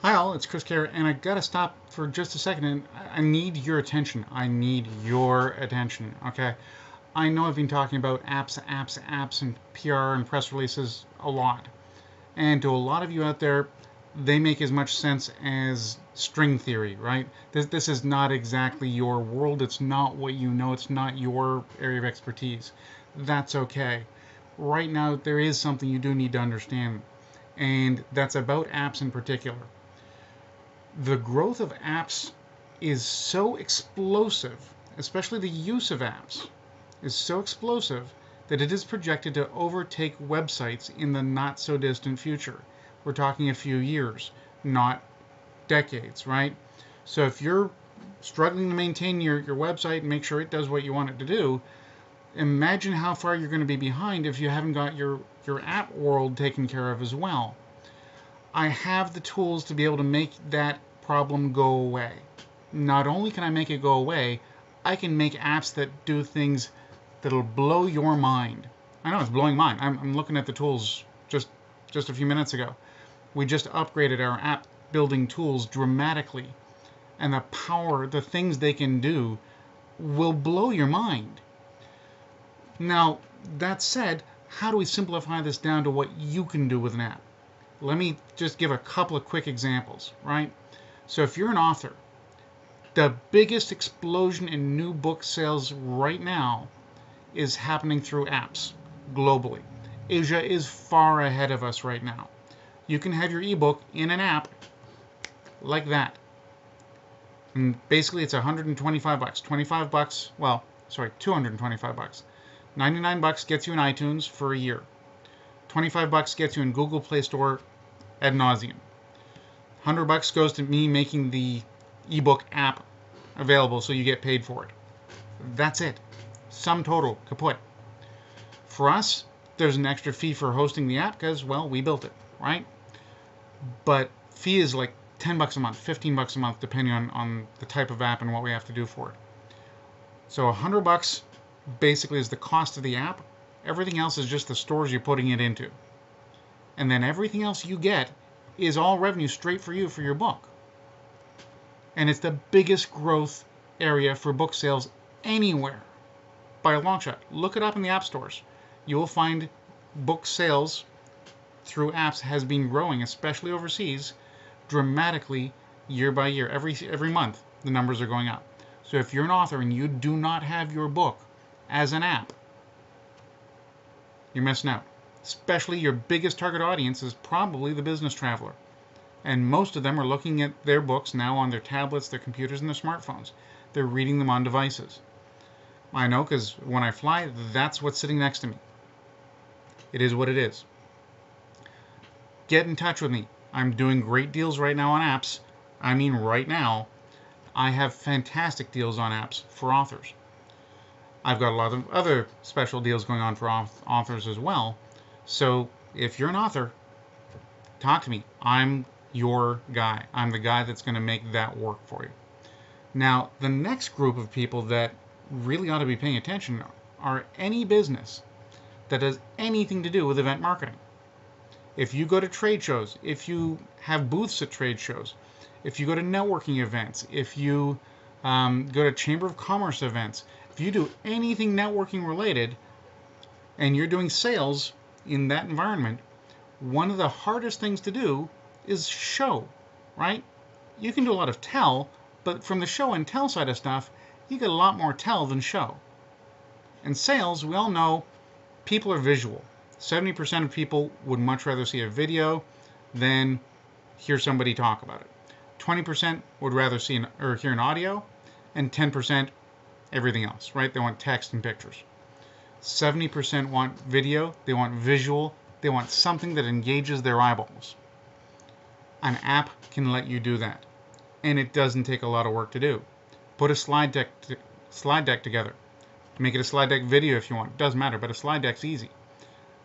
Hi all, it's Chris Care, and I gotta stop for just a second, and I need your attention. I need your attention, okay? I know I've been talking about apps, and PR and press releases a lot. And to a lot of you out there, they make as much sense as string theory, right? This is not exactly your world. It's not what you know. It's not your area of expertise. That's okay. Right now, there is something you do need to understand, and that's about apps in particular. The growth of apps is so explosive, especially the use of apps is so explosive that it is projected to overtake websites in the not so distant future. We're talking a few years, not decades, right? So if you're struggling to maintain your website and make sure it does what you want it to do, imagine how far you're going to be behind if you haven't got your app world taken care of as well. I have the tools to be able to make that problem go away. Not only can I make it go away, I can make apps that do things that'll blow your mind. I know it's blowing mine. I'm looking at the tools just a few minutes ago. We just upgraded our app building tools dramatically, and the power, the things they can do, will blow your mind. Now, that said, how do we simplify this down to what you can do with an app? Let me just give a couple of quick examples, right? So if you're an author, the biggest explosion in new book sales right now is happening through apps globally. Asia is far ahead of us right now. You can have your ebook in an app like that. And basically it's 125 bucks. 25 bucks, well, sorry, 225 bucks. 99 bucks gets you in iTunes for a year. 25 bucks gets you in Google Play Store ad nauseum. 100 bucks goes to me making the ebook app available so you get paid for it. That's it. Sum total, kaput. For us, there's an extra fee for hosting the app because, well, we built it, right? But fee is like 10 bucks a month, 15 bucks a month, depending on the type of app and what we have to do for it. So 100 bucks basically is the cost of the app. Everything else is just the stores you're putting it into. And then everything else you get is all revenue straight for you for your book. And it's the biggest growth area for book sales anywhere by a long shot. Look it up in the app stores. You will find book sales through apps has been growing, especially overseas, dramatically year by year. Every month, the numbers are going up. So if you're an author and you do not have your book as an app, you're missing out. Especially your biggest target audience is probably the business traveler. And most of them are looking at their books now on their tablets, their computers, and their smartphones. They're reading them on devices. I know because when I fly, that's what's sitting next to me. It is what it is. Get in touch with me. I'm doing great deals right now on apps. I mean right now. I have fantastic deals on apps for authors. I've got a lot of other special deals going on for authors as well. So if you're an author, talk to me. I'm your guy. I'm the guy that's going to make that work for you. Now, the next group of people that really ought to be paying attention are any business that does anything to do with event marketing. If you go to trade shows, if you have booths at trade shows, if you go to networking events, if you go to Chamber of Commerce events, if you do anything networking related and you're doing sales in that environment, one of the hardest things to do is show, right? You can do a lot of tell, but from the show and tell side of stuff, you get a lot more tell than show. In sales, we all know people are visual. 70% of people would much rather see a video than hear somebody talk about it. 20% would rather see or hear an audio, and 10% everything else, right? They want text and pictures. 70% want video, they want visual, they want something that engages their eyeballs. An app can let you do that, and it doesn't take a lot of work to do. Put a slide deck together. Make it a slide deck video if you want. It doesn't matter, but a slide deck's easy.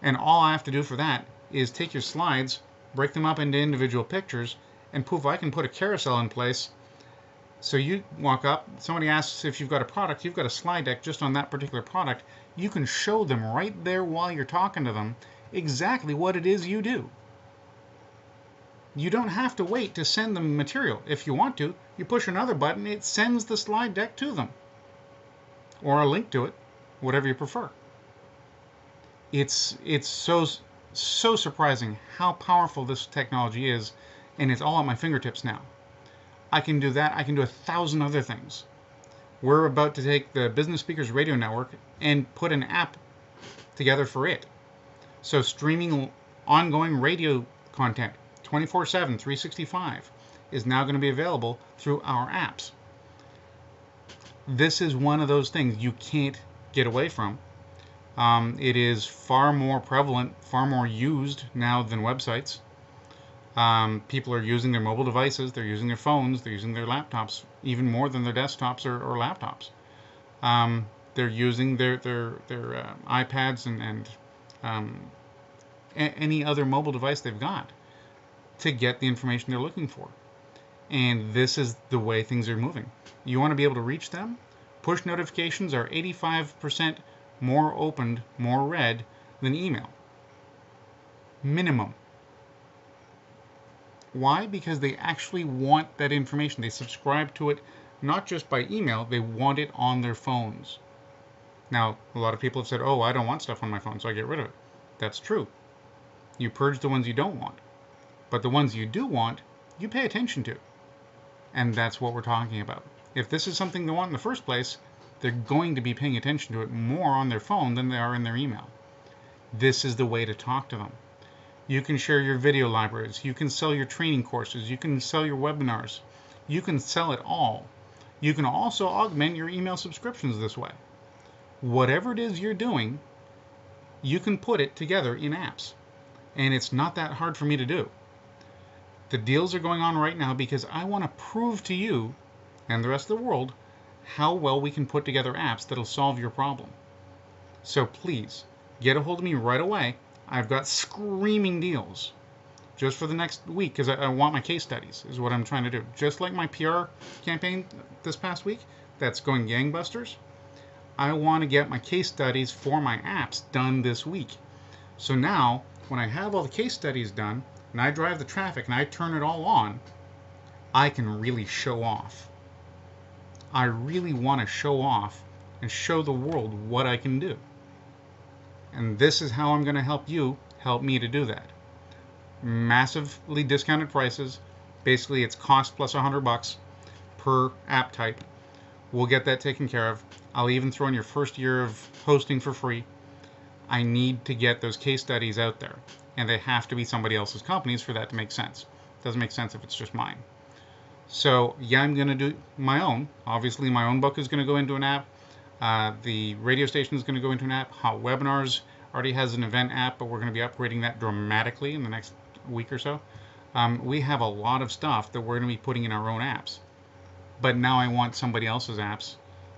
And all I have to do for that is take your slides, break them up into individual pictures, and poof, I can put a carousel in place. So you walk up, somebody asks if you've got a product, you've got a slide deck just on that particular product. You can show them right there while you're talking to them exactly what it is you do. You don't have to wait to send them material. If you want to, you push another button, it sends the slide deck to them. Or a link to it, whatever you prefer. It's so surprising how powerful this technology is, and it's all at my fingertips now. I can do that. I can do 1,000 other things. We're about to take the Business Speakers Radio Network and put an app together for it. So streaming ongoing radio content 24/7, 365 is now going to be available through our apps. This is one of those things you can't get away from. It is far more prevalent, far more used now than websites. People are using their mobile devices, they're using their phones, they're using their laptops, even more than their desktops or laptops. They're using their iPads and any other mobile device they've got to get the information they're looking for. And this is the way things are moving. You want to be able to reach them? Push notifications are 85% more opened, more read than email. Minimum. Why? Because they actually want that information. They subscribe to it not just by email, they want it on their phones. Now, a lot of people have said, oh, I don't want stuff on my phone, so I get rid of it. That's true. You purge the ones you don't want. But the ones you do want, you pay attention to. And that's what we're talking about. If this is something they want in the first place, they're going to be paying attention to it more on their phone than they are in their email. This is the way to talk to them. You can share your video libraries. You can sell your training courses. You can sell your webinars. You can sell it all. You can also augment your email subscriptions this way. Whatever it is you're doing, you can put it together in apps. And it's not that hard for me to do. The deals are going on right now because I want to prove to you and the rest of the world how well we can put together apps that'll solve your problem. So please, get a hold of me right away. I've got screaming deals just for the next week because I want my case studies is what I'm trying to do. Just like my PR campaign this past week, that's going gangbusters. I want to get my case studies for my apps done this week. So now, when I have all the case studies done, and I drive the traffic and I turn it all on, I can really show off. I really want to show off and show the world what I can do. And this is how I'm going to help you help me to do that. Massively discounted prices. Basically, it's cost plus $100 per app type. We'll get that taken care of. I'll even throw in your first year of hosting for free. I need to get those case studies out there. And they have to be somebody else's companies for that to make sense. It doesn't make sense if it's just mine. So, yeah, I'm going to do my own. Obviously, my own book is going to go into an app. The radio station is going to go into an app. Hot Webinars already has an event app, but we're going to be upgrading that dramatically in the next week or so. We have a lot of stuff that we're going to be putting in our own apps. But now I want somebody else's apps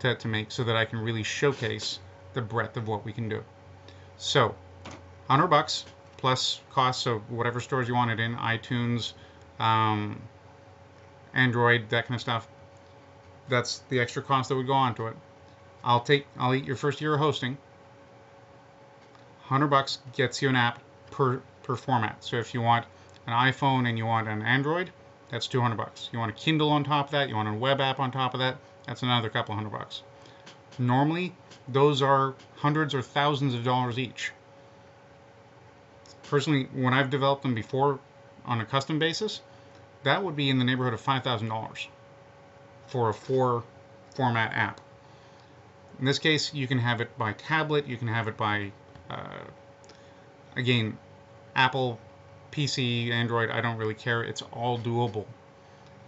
to make so that I can really showcase the breadth of what we can do. So, $100 plus cost, so whatever stores you want it in, iTunes, Android, that kind of stuff. That's the extra cost that would go onto it. I'll eat your first year of hosting. $100 gets you an app per format. So if you want an iPhone and you want an Android, that's $200. You want a Kindle on top of that, you want a web app on top of that, that's another couple $100. Normally, those are hundreds or thousands of dollars each. Personally, when I've developed them before on a custom basis, that would be in the neighborhood of $5,000 for a 4-format app. In this case, you can have it by tablet, you can have it by, again, Apple, PC, Android, I don't really care. It's all doable.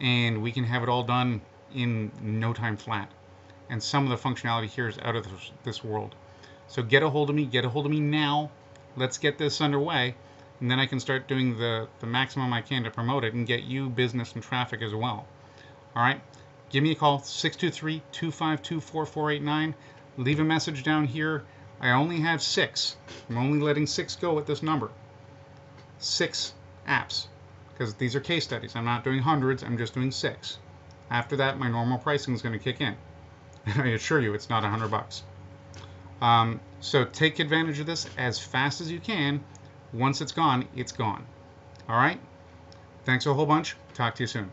And we can have it all done in no time flat. And some of the functionality here is out of this world. So get a hold of me now. Let's get this underway. And then I can start doing the maximum I can to promote it and get you business and traffic as well. All right? Give me a call, 623-252-4489. Leave a message down here. I only have 6. I'm only letting 6 go at this number. 6 apps. Because these are case studies. I'm not doing hundreds. I'm just doing 6. After that, my normal pricing is going to kick in. And I assure you, it's not $100. So take advantage of this as fast as you can. Once it's gone, it's gone. All right? Thanks a whole bunch. Talk to you soon.